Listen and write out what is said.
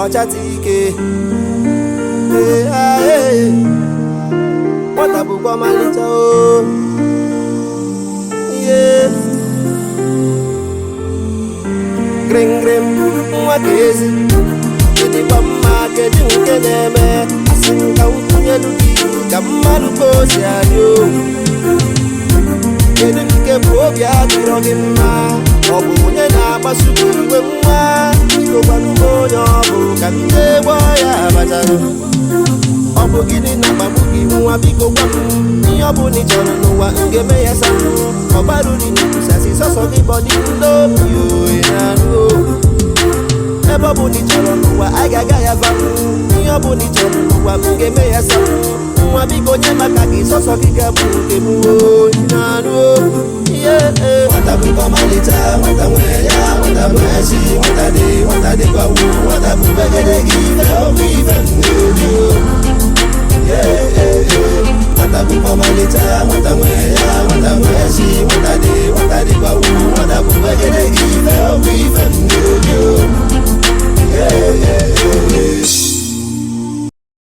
Ochatike what a book my little yeah grim what is it the mama getting keneme asinga utunya luki kamalu kosia yo kedin ke bobia dirogima obunya na basuku wemwa ko banu moyo bu kande boya bataro obu gini na babugi nwa biko kwamu ni obu ni choro nuwa ngeme ya sanu obaru ni kusasi soso gi body love you inanu ebobu ni choro nuwa agaga ya vamu ni obu ni choro nuwa ngeme ya sanu nwa biko nyema kaki soso gi gabu kemu inanu yeah wata biko malita wata we